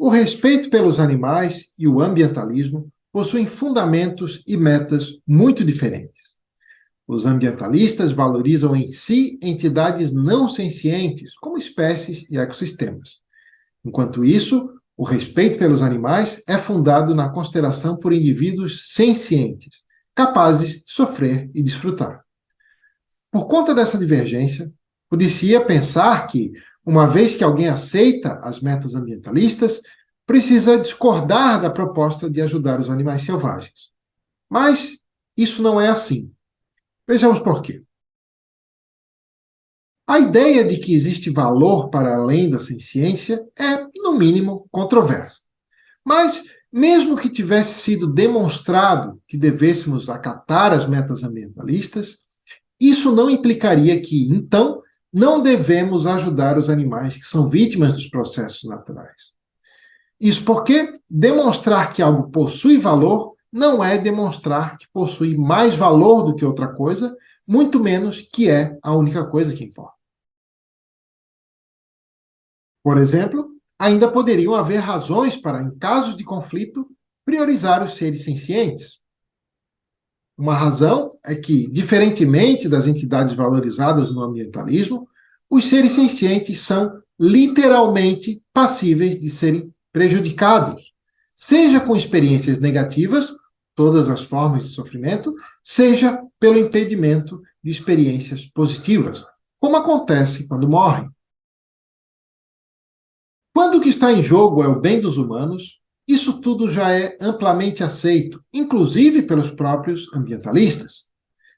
O respeito pelos animais e o ambientalismo possuem fundamentos e metas muito diferentes. Os ambientalistas valorizam em si entidades não sencientes, como espécies e ecossistemas. Enquanto isso, o respeito pelos animais é fundado na consideração por indivíduos sencientes, capazes de sofrer e desfrutar. Por conta dessa divergência, podia-se pensar que, uma vez que alguém aceita as metas ambientalistas, precisa discordar da proposta de ajudar os animais selvagens. Mas isso não é assim. Vejamos por quê. A ideia de que existe valor para além da ciência é, no mínimo, controversa. Mas, mesmo que tivesse sido demonstrado que devêssemos acatar as metas ambientalistas, isso não implicaria que, então, não devemos ajudar os animais que são vítimas dos processos naturais. Isso porque demonstrar que algo possui valor não é demonstrar que possui mais valor do que outra coisa, muito menos que é a única coisa que importa. Por exemplo, ainda poderiam haver razões para, em casos de conflito, priorizar os seres sencientes. Uma razão é que, diferentemente das entidades valorizadas no ambientalismo, os seres sencientes são literalmente passíveis de serem prejudicados, seja com experiências negativas, todas as formas de sofrimento, seja pelo impedimento de experiências positivas, como acontece quando morrem. Quando o que está em jogo é o bem dos humanos, isso tudo já é amplamente aceito, inclusive pelos próprios ambientalistas.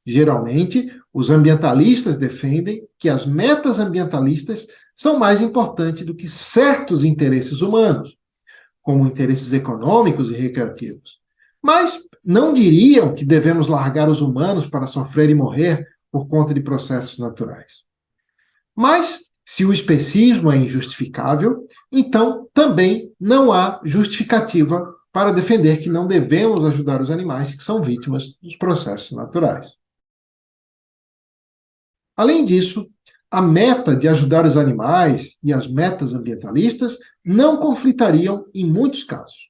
Geralmente, os ambientalistas defendem que as metas ambientalistas são mais importantes do que certos interesses humanos, como interesses econômicos e recreativos. Mas não diriam que devemos largar os humanos para sofrer e morrer por conta de processos naturais. Mas, se o especismo é injustificável, então também não há justificativa para defender que não devemos ajudar os animais que são vítimas dos processos naturais. Além disso, a meta de ajudar os animais e as metas ambientalistas não conflitariam em muitos casos.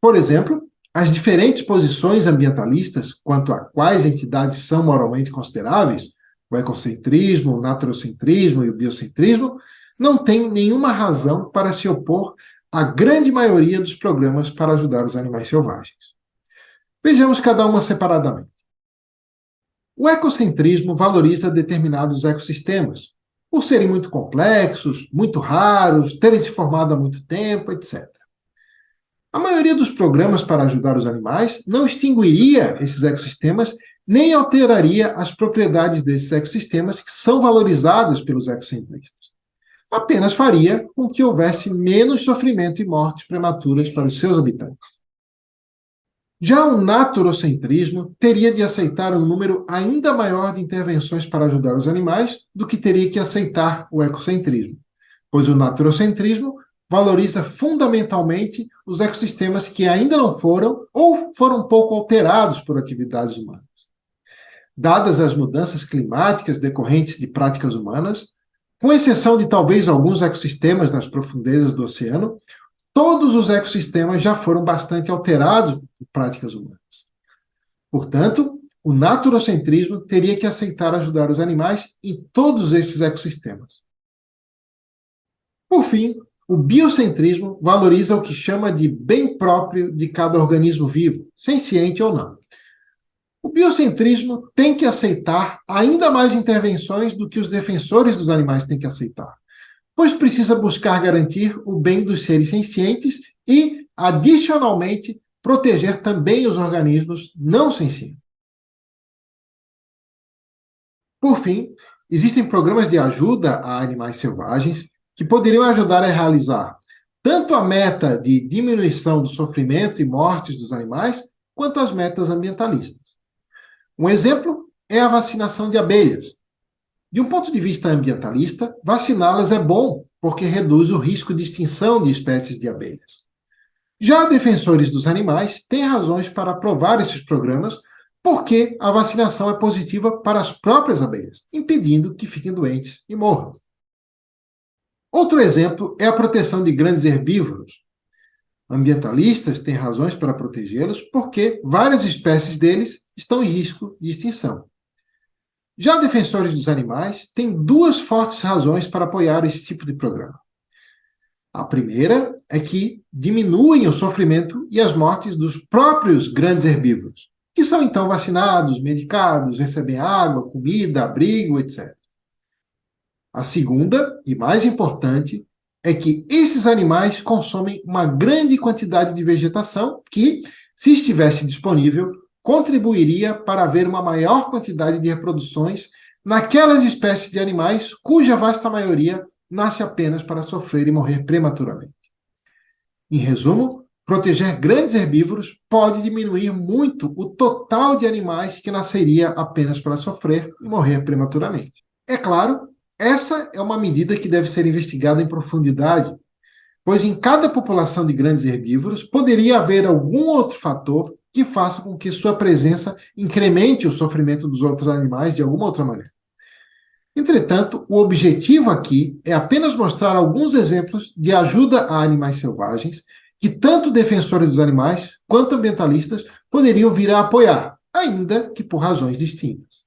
Por exemplo, as diferentes posições ambientalistas quanto a quais entidades são moralmente consideráveis, o ecocentrismo, o naturocentrismo e o biocentrismo, não têm nenhuma razão para se opor à grande maioria dos programas para ajudar os animais selvagens. Vejamos cada uma separadamente. O ecocentrismo valoriza determinados ecossistemas, por serem muito complexos, muito raros, terem se formado há muito tempo, etc. A maioria dos programas para ajudar os animais não extinguiria esses ecossistemas nem alteraria as propriedades desses ecossistemas que são valorizados pelos ecocentristas. Apenas faria com que houvesse menos sofrimento e mortes prematuras para os seus habitantes. Já o naturocentrismo teria de aceitar um número ainda maior de intervenções para ajudar os animais do que teria que aceitar o ecocentrismo, pois o naturocentrismo valoriza fundamentalmente os ecossistemas que ainda não foram ou foram pouco alterados por atividades humanas. Dadas as mudanças climáticas decorrentes de práticas humanas, com exceção de talvez alguns ecossistemas nas profundezas do oceano, todos os ecossistemas já foram bastante alterados por práticas humanas. Portanto, o naturocentrismo teria que aceitar ajudar os animais em todos esses ecossistemas. Por fim, o biocentrismo valoriza o que chama de bem próprio de cada organismo vivo, senciente ou não. O biocentrismo tem que aceitar ainda mais intervenções do que os defensores dos animais têm que aceitar, pois precisa buscar garantir o bem dos seres sencientes e, adicionalmente, proteger também os organismos não sencientes. Por fim, existem programas de ajuda a animais selvagens que poderiam ajudar a realizar tanto a meta de diminuição do sofrimento e mortes dos animais, quanto as metas ambientalistas. Um exemplo é a vacinação de abelhas. De um ponto de vista ambientalista, vaciná-las é bom, porque reduz o risco de extinção de espécies de abelhas. Já defensores dos animais têm razões para aprovar esses programas, porque a vacinação é positiva para as próprias abelhas, impedindo que fiquem doentes e morram. Outro exemplo é a proteção de grandes herbívoros. Ambientalistas têm razões para protegê-los porque várias espécies deles estão em risco de extinção. Já defensores dos animais têm duas fortes razões para apoiar esse tipo de programa. A primeira é que diminuem o sofrimento e as mortes dos próprios grandes herbívoros, que são então vacinados, medicados, recebem água, comida, abrigo, etc. A segunda, e mais importante, é que esses animais consomem uma grande quantidade de vegetação que, se estivesse disponível, contribuiria para haver uma maior quantidade de reproduções naquelas espécies de animais cuja vasta maioria nasce apenas para sofrer e morrer prematuramente. Em resumo, proteger grandes herbívoros pode diminuir muito o total de animais que nasceria apenas para sofrer e morrer prematuramente. É claro, essa é uma medida que deve ser investigada em profundidade, pois em cada população de grandes herbívoros poderia haver algum outro fator que faça com que sua presença incremente o sofrimento dos outros animais de alguma outra maneira. Entretanto, o objetivo aqui é apenas mostrar alguns exemplos de ajuda a animais selvagens que tanto defensores dos animais quanto ambientalistas poderiam vir a apoiar, ainda que por razões distintas.